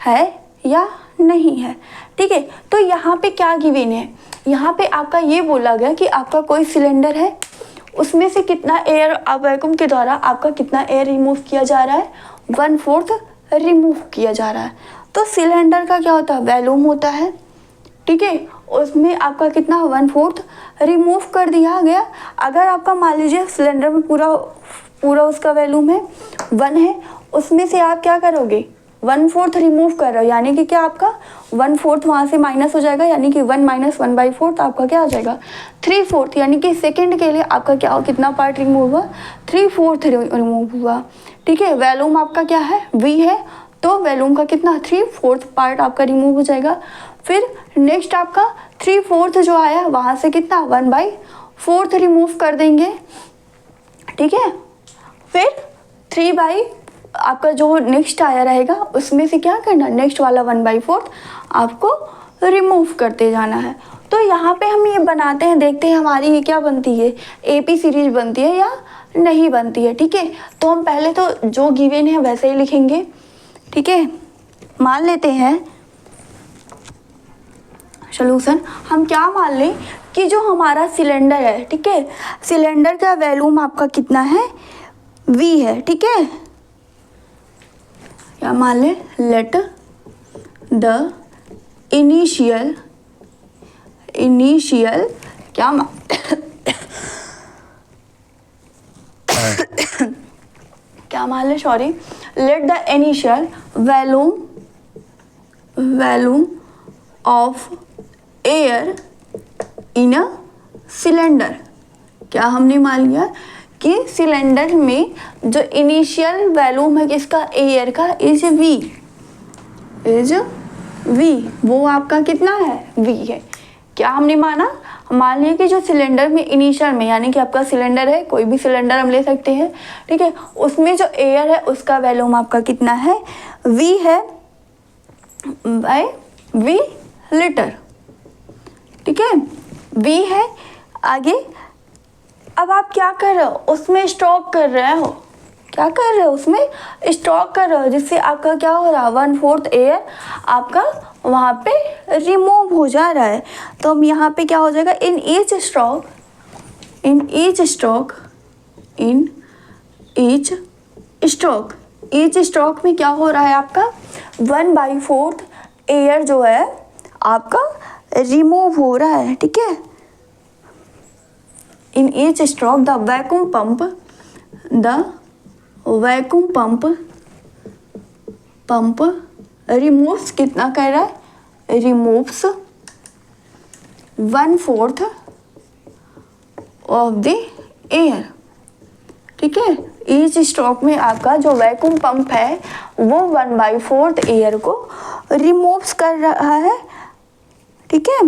है या नहीं है। ठीक है, तो यहाँ पे क्या गिवन है, यहाँ पे आपका ये बोला गया कि आपका कोई सिलेंडर है, उसमें से कितना एयर वैक्यूम के द्वारा आपका कितना एयर रिमूव किया जा रहा है, 1/4 रिमूव किया जा रहा है। तो सिलेंडर का क्या होता है, वॉल्यूम होता है। ठीक है, उसमें आपका कितना 1/4 रिमूव कर दिया गया। अगर आपका मान लीजिए सिलेंडर में पूरा उसका वॉल्यूम है 1 है, उसमें से आप क्या करोगे 1/4 रिमूव कर रहे हो, यानी कि क्या आपका 1/4 वहाँ से माइनस हो जाएगा, यानी कि 1 - 1/4 आपका क्या आ जाएगा 3/4, यानी कि सेकंड के लिए आपका क्या कितना पार्ट रिमूव हुआ 3/4 रिमूव हुआ। ठीक है, वॉल्यूम आपका क्या है v है, तो वॉल्यूम का कितना 3/4 पार्ट आपका रिमूव हो जाएगा। फिर नेक्स्ट आपका 3/4 जो आया वहाँ से कितना 1/4 रिमूव कर देंगे। ठीक है, फिर 3 आपका जो नेक्स्ट आया रहेगा उसमें से क्या करना, नेक्स्ट वाला 1/4 आपको रिमूव करते जाना है। तो यहाँ पे हम ये बनाते हैं, देखते हैं हमारी ये क्या बनती है, एपी सीरीज बनती है या नहीं बनती है। ठीक है, तो हम पहले तो जो गिवन है वैसे ही लिखेंगे। ठीक है, मान लेते हैं सॉल्यूशन, हम क्या मान लें कि जो हमारा सिलेंडर है, ठीक है, सिलेंडर का वॉल्यूम आपका कितना है v है। ठीक है, क्या मान ले, लेट द इनिशियल क्या क्या मान ले, sorry, let the initial volume of air in a cylinder. क्या हमने मान लिया कि सिलेंडर में जो इनिशियल वॉल्यूम है किसका, एयर का, इज v, वो आपका कितना है v है। क्या हमने माना, मान लिया कि जो सिलेंडर में इनिशियल में, यानी कि आपका सिलेंडर है, कोई भी सिलेंडर हम ले सकते हैं। ठीक है, उसमें जो एयर है उसका वॉल्यूम आपका कितना है v है बाय v लीटर। ठीक है, v है। आगे अब आप क्या कर रहे हो, उसमें स्टॉक कर रहे हो, क्या कर रहे हो, उसमें स्टॉक कर रहे हो, जिससे आपका क्या हो रहा है 1/4 एयर आपका वहाँ पे रिमूव हो जा रहा है। तो हम यहाँ पे क्या हो जाएगा, इन ईच स्ट्रोक में क्या हो रहा है आपका 1/4 एयर जो है आपका रिमूव हो रहा है। ठीक है, in each stroke the vacuum pump removes कितना कर रहा है, removes 1/4 of the air। ठीक है, ईच स्ट्रोक में आपका जो वैक्यूम पंप है वो 1/4 एयर को रिमूव्स कर रहा है। ठीक है,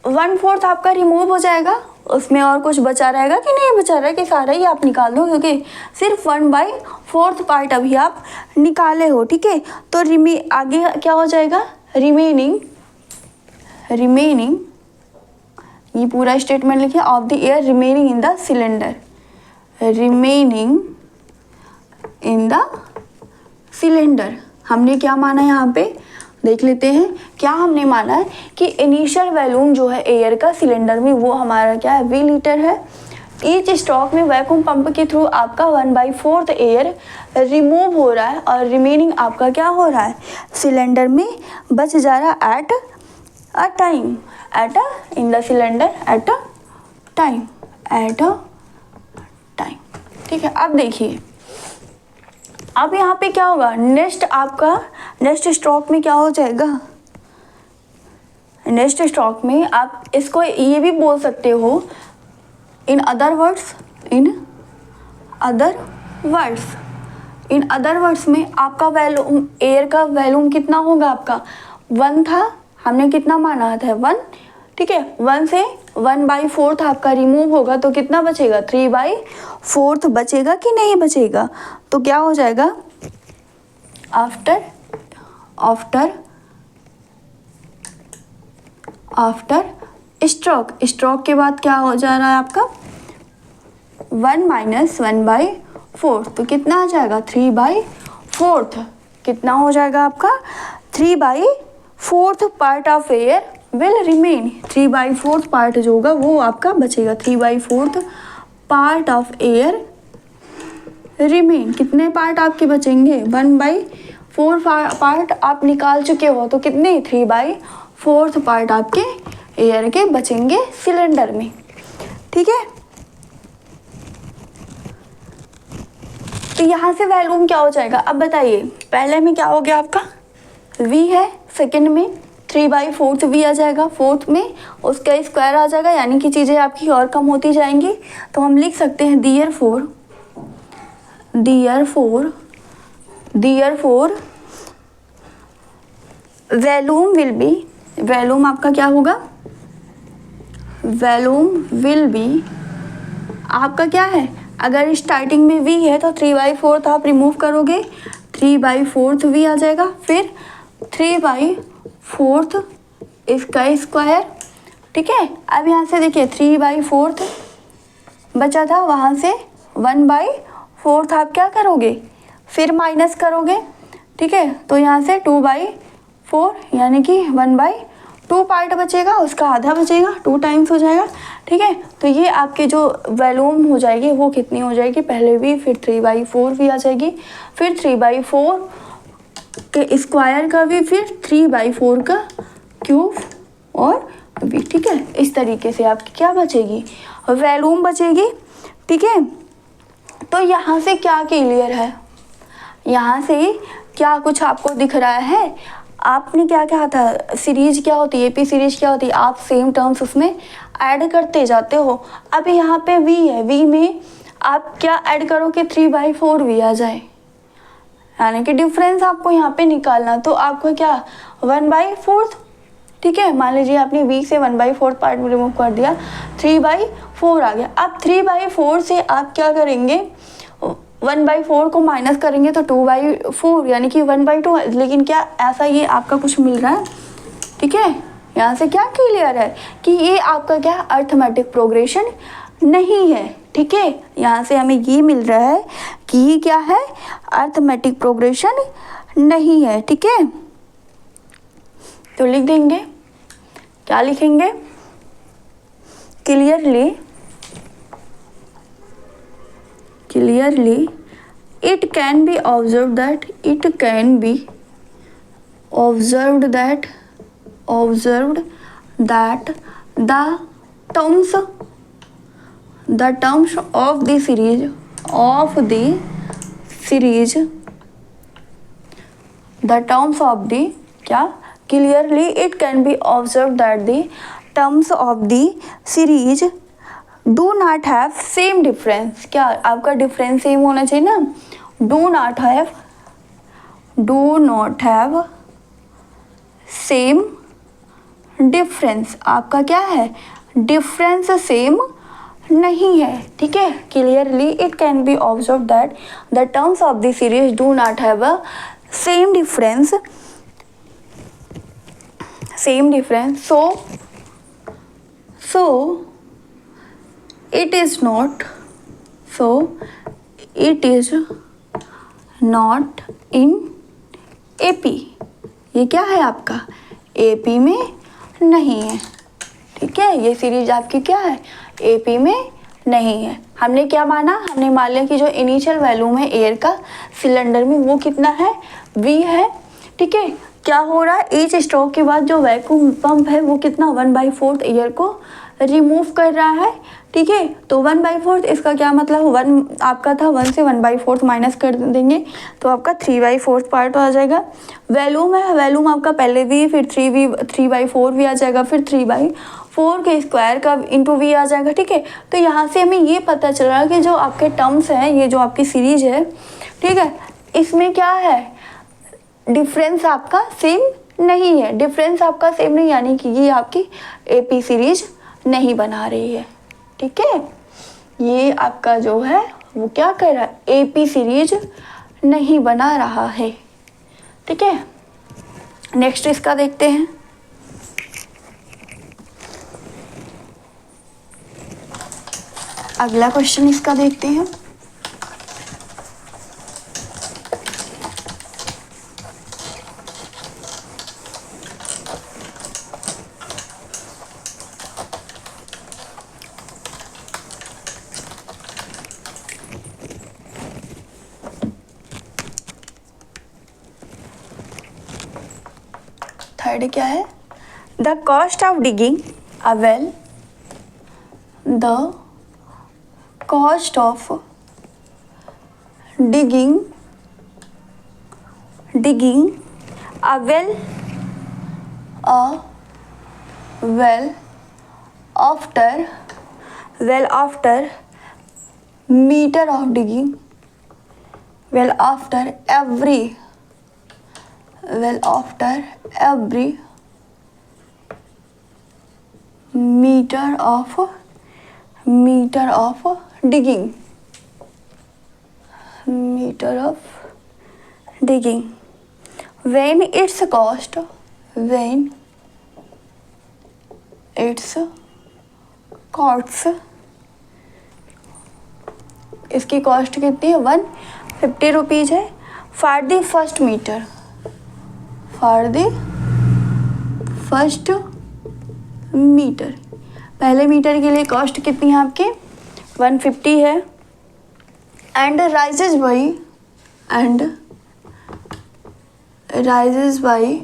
1/4 आपका रिमूव हो जाएगा, उसमें और कुछ बचा रहेगा कि नहीं बचा रहेगा, कि सारा ही आप निकाल दो, क्योंकि सिर्फ 1/4 पार्ट अभी आप निकाले हो। ठीक है, तो आगे क्या हो जाएगा, रिमेनिंग ये पूरा स्टेटमेंट लिखिए, of the air remaining in the cylinder, हमने क्या माना यहाँ पे देख लेते हैं। क्या हमने माना है कि इनिशियल वॉल्यूम जो है एयर का सिलेंडर में वो हमारा क्या है v लीटर है। ईच स्टॉक में वैक्यूम पंप के थ्रू आपका 1/4 एयर रिमूव हो रहा है और रिमेनिंग आपका क्या हो रहा है सिलेंडर में बच जा रहा है एट अ टाइम ठीक है, अब देखिए, अब यहाँ पे क्या होगा, नेक्स्ट स्ट्रोक में क्या हो जाएगा, नेक्स्ट स्ट्रोक में आप इसको ये भी बोल सकते हो इन अदर वर्ड्स में आपका वॉल्यूम एयर का वॉल्यूम कितना होगा, आपका 1 था, हमने कितना माना था 1। ठीक है, 1 से 1/4 आपका रिमूव होगा तो कितना बचेगा, 3/4 बचेगा कि नहीं बचेगा। तो क्या हो जाएगा, आफ्टर स्ट्रोक के बाद क्या हो जा रहा है आपका 1 - 1/4, तो कितना आ जाएगा 3/4। कितना हो जाएगा आपका 3/4 part of air will remain. 3/4 part जो होगा वो आपका बचेगा। 3/4 पार्ट ऑफ एयर रिमेन। कितने पार्ट आपके बचेंगे, 1/4 पार्ट आप निकाल चुके हो, तो कितने 3/4 पार्ट आपके एयर के बचेंगे सिलेंडर में। ठीक है, तो यहाँ से वॉल्यूम क्या हो जाएगा। अब बताइए, पहले में क्या हो गया आपका v है, सेकंड में 3/4 v आ जाएगा, फोर्थ में उसका स्क्वायर आ जाएगा, यानी कि चीज़ें आपकी और कम होती जाएंगी। तो हम लिख सकते हैं therefore volume will be, volume आपका क्या होगा, वॉल्यूम विल बी आपका क्या है, अगर स्टार्टिंग में v है तो 3/4 आप रिमूव करोगे, 3/4 v आ जाएगा, फिर 3/4 इसका स्क्वायर। ठीक है, अब यहाँ से देखिए 3/4 बचा था, वहाँ से 1/4 आप क्या करोगे, फिर माइनस करोगे। ठीक है, तो यहाँ से 2/4 यानी कि 1/2 पार्ट बचेगा, उसका आधा बचेगा, 2 टाइम्स हो जाएगा। ठीक है, तो ये आपके जो वॉल्यूम हो जाएगी वो कितनी हो जाएगी, पहले भी, फिर 3/4 भी आ जाएगी, फिर 3/4 के स्क्वायर का भी, फिर 3/4 का क्यूब और भी। ठीक है, इस तरीके से आपकी क्या बचेगी, वॉल्यूम बचेगी। ठीक है, तो यहाँ से क्या क्लियर है, यहाँ से क्या कुछ आपको दिख रहा है। आपने क्या कहा था, सीरीज क्या होती है, एपी सीरीज क्या होती है, आप सेम टर्म्स उसमें ऐड करते जाते हो। अब यहाँ पे v है, v में आप क्या ऐड करो कि 3/4 v आ जाए, यानी कि डिफरेंस आपको यहाँ पे निकालना। तो आपको क्या 1/4, ठीक है, मान लीजिए आपने v से 1/4 पार्ट में रिमूव कर दिया, 3/4 आ गया। अब 3/4 से आप क्या करेंगे, 1/4 को माइनस करेंगे तो 2/4 यानी कि 1/2, लेकिन क्या ऐसा ये आपका कुछ मिल रहा है। ठीक है, यहाँ से क्या क्लियर है कि ये आपका क्या अर्थमेटिक प्रोग्रेशन नहीं है। ठीक है, यहाँ से हमें ये मिल रहा है कि ये क्या है, अर्थमेटिक प्रोग्रेशन नहीं है। ठीक है, तो लिख देंगे, क्या लिखेंगे, clearly it can be observed that the terms of the series the terms of the क्या, clearly it can be observed that the terms of the series do not have same difference। क्या आपका difference same होना चाहिए ना, do not have same difference, आपका क्या है, difference same नहीं है। ठीक है, clearly it can be observe that the terms of the series do not have a same difference, so it is not in AP। ये क्या है आपका, AP में नहीं है। ठीक है, ये सीरीज आपकी क्या है, AP में नहीं है। हमने क्या माना, हमने मान लिया कि जो इनिशियल वॉल्यूम है एयर का सिलेंडर में वो कितना है, V है। ठीक है, क्या हो रहा है, ईच स्ट्रोक के बाद जो वैक्यूम पंप है वो कितना 1/4 एयर को रिमूव कर रहा है। ठीक है, तो 1/4 इसका क्या मतलब, 1 आपका था, 1 से 1/4 माइनस कर देंगे तो आपका 3/4 पार्ट आ जाएगा। वॉल्यूम है, वॉल्यूम आपका पहले v, फिर 3/4 भी आ जाएगा, फिर 3/4 के स्क्वायर का इंटू v आ जाएगा। ठीक है, तो यहाँ से हमें ये पता चल रहा है कि जो आपके टर्म्स हैं, ये जो आपकी सीरीज है, ठीक है, इसमें क्या है, डिफरेंस आपका सेम नहीं है। डिफरेंस आपका सेम नहीं, यानी कि ये आपकी AP सीरीज नहीं बना रही है। ठीक है, ये आपका जो है वो क्या कर रहा है, एपी सीरीज नहीं बना रहा है। ठीक है, नेक्स्ट इसका देखते हैं। अगला क्वेश्चन इसका देखते हैं। थर्ड क्या है, the cost of digging a well, the cost of digging a well after meter of digging, after every meter of digging, when its cost इसकी कॉस्ट कितनी है, 150 रुपीज़ है। फॉर द फर्स्ट मीटर, पहले metre के लिए cost कितनी है आपकी, 150 है। And rises by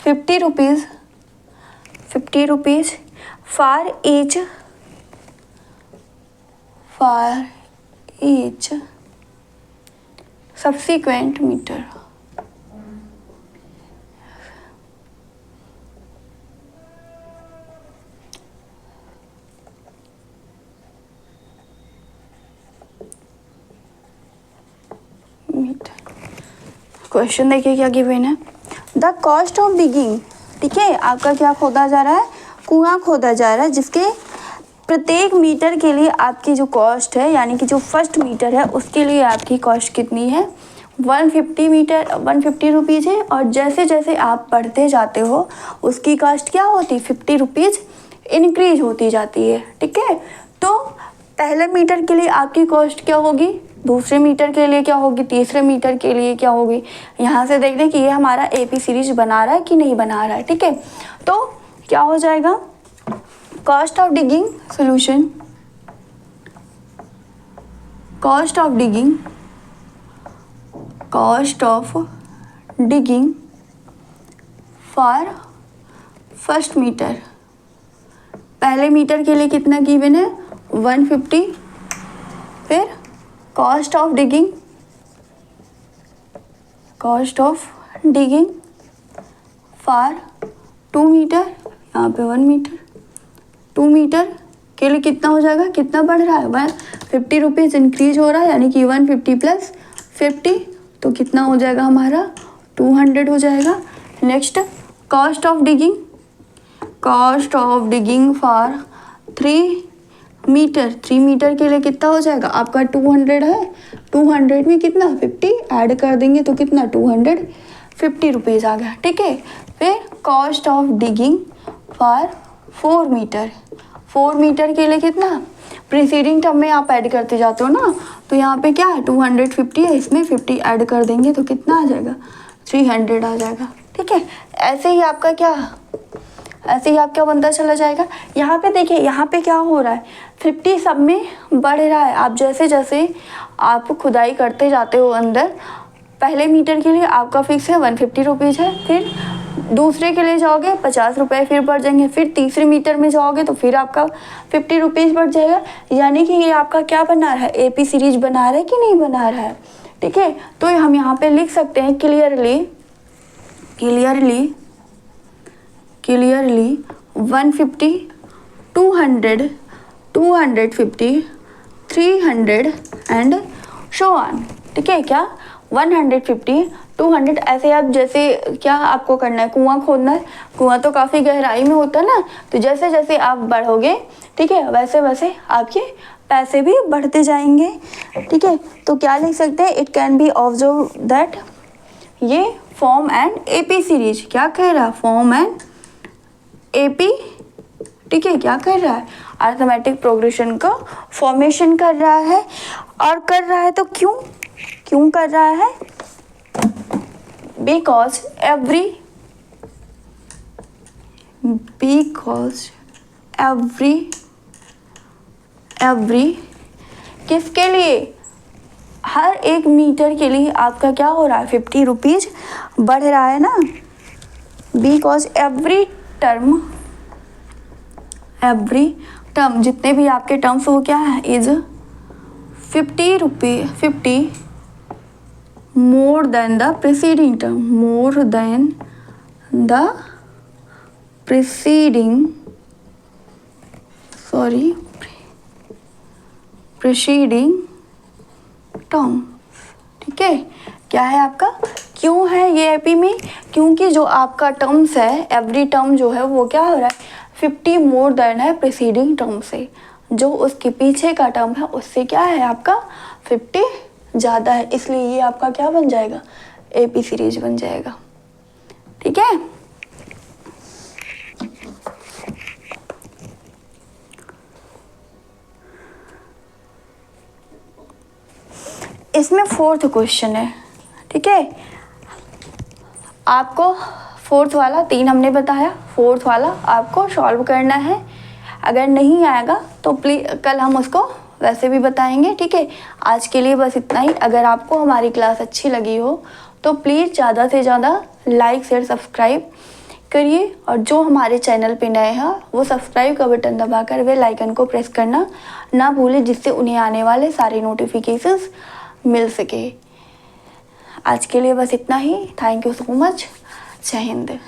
50 rupees for each subsequent meter। Question देखिए क्या गिवन है, द कॉस्ट ऑफ डिगिंग। ठीक है, आपका क्या खोदा जा रहा है, कुआं खोदा जा रहा है, जिसके प्रत्येक मीटर के लिए आपकी जो कॉस्ट है, यानी कि जो फर्स्ट मीटर है उसके लिए आपकी कॉस्ट कितनी है, 150 रुपीज़ है। और जैसे जैसे आप बढ़ते जाते हो उसकी कॉस्ट क्या होती है, 50 रुपीज़ इंक्रीज होती जाती है। ठीक है, तो पहले मीटर के लिए आपकी कॉस्ट क्या होगी, दूसरे मीटर के लिए क्या होगी, तीसरे मीटर के लिए क्या होगी। यहाँ से देख लें कि ये हमारा एपी सीरीज बना रहा है कि नहीं बना रहा है। ठीक है, तो क्या हो जाएगा, cost of digging solution, cost of digging for first metre, पहले मीटर के लिए कितना गिवन है, 150। फिर cost of digging for 2 metre, यहाँ पे 1 मीटर, 2 मीटर के लिए कितना हो जाएगा, कितना बढ़ रहा है, 150 रुपीज़ इंक्रीज हो रहा है, यानी कि 150 प्लस 50 तो कितना हो जाएगा हमारा, 200 हो जाएगा। Next cost of digging for 3 metre के लिए कितना हो जाएगा आपका, 200 है, 200 में कितना 50 ऐड कर देंगे तो कितना 250 रुपीज़ आ गया। ठीक है, फिर cost of digging for 4 metre के लिए कितना, प्रीसीडिंग टर्म में आप ऐड करते जाते हो ना, तो यहाँ पे क्या है 250 है, इसमें 50 ऐड कर देंगे तो कितना आ जाएगा, 300 आ जाएगा। ठीक है, ऐसे ही आपका बनता चला जाएगा। यहाँ पे देखिए, यहाँ पे क्या हो रहा है, 50 सब में बढ़ रहा है। आप जैसे जैसे आप खुदाई करते जाते हो अंदर, पहले मीटर के लिए आपका फिक्स है 150 रुपीज़ है, फिर दूसरे के लिए जाओगे 50 रुपये फिर बढ़ जाएंगे, फिर तीसरे मीटर में जाओगे तो फिर आपका 50 रुपीज़ बढ़ जाएगा। यानी कि ये आपका क्या बना रहा है, एपी सीरीज बना रहा है कि नहीं बना रहा है। ठीक है, तो हम यहाँ पे लिख सकते हैं क्लियरली 150, 200, 250, 300 एंड सो ऑन। ठीक है, क्या 150, 200 ऐसे आप जैसे क्या आपको करना है, कुआं खोदना है, कुआं तो काफ़ी गहराई में होता है ना, तो जैसे जैसे आप बढ़ोगे, ठीक है, वैसे वैसे आपके पैसे भी बढ़ते जाएंगे, ठीक है। तो क्या लिख सकते हैं, it can be observe that ये फॉर्म एंड एपी सीरीज, क्या कह रहा है, फॉर्म एंड एपी, ठीक है, क्या कर रहा है, अरिथमेटिक प्रोग्रेशन का फॉर्मेशन कर रहा है। और कर रहा है तो क्यों कर रहा है, बिकॉज एवरी किसके लिए, हर 1 मीटर के लिए आपका क्या हो रहा है, 50 रुपीज बढ़ रहा है ना, बिकॉज एवरी टर्म जितने भी आपके टर्म्स वो क्या है, is 50 more than the preceding term, more than the preceding term, ठीक है। क्या है आपका, क्यों है ये एपी में, क्योंकि जो आपका टर्म्स है, एवरी टर्म जो है वो क्या हो रहा है, 50 मोर देन है प्रीसीडिंग टर्म से, जो उसके पीछे का टर्म है उससे क्या है आपका 50 ज़्यादा है, इसलिए ये आपका क्या बन जाएगा, एपी सीरीज बन जाएगा, ठीक है। इसमें 4th क्वेश्चन है, ठीक है। आपको 4th वाला 3 हमने बताया, 4th वाला आपको सॉल्व करना है, अगर नहीं आएगा तो प्लीज़ कल हम उसको वैसे भी बताएंगे, ठीक है। आज के लिए बस इतना ही। अगर आपको हमारी क्लास अच्छी लगी हो तो प्लीज़ ज़्यादा से ज़्यादा लाइक शेयर सब्सक्राइब करिए, और जो हमारे चैनल पे नए हैं वो सब्सक्राइब का बटन दबाकर बेल आइकन को प्रेस करना ना भूलें, जिससे उन्हें आने वाले सारे नोटिफिकेशंस मिल सके। आज के लिए बस इतना ही। Thank you so much. जय हिंद।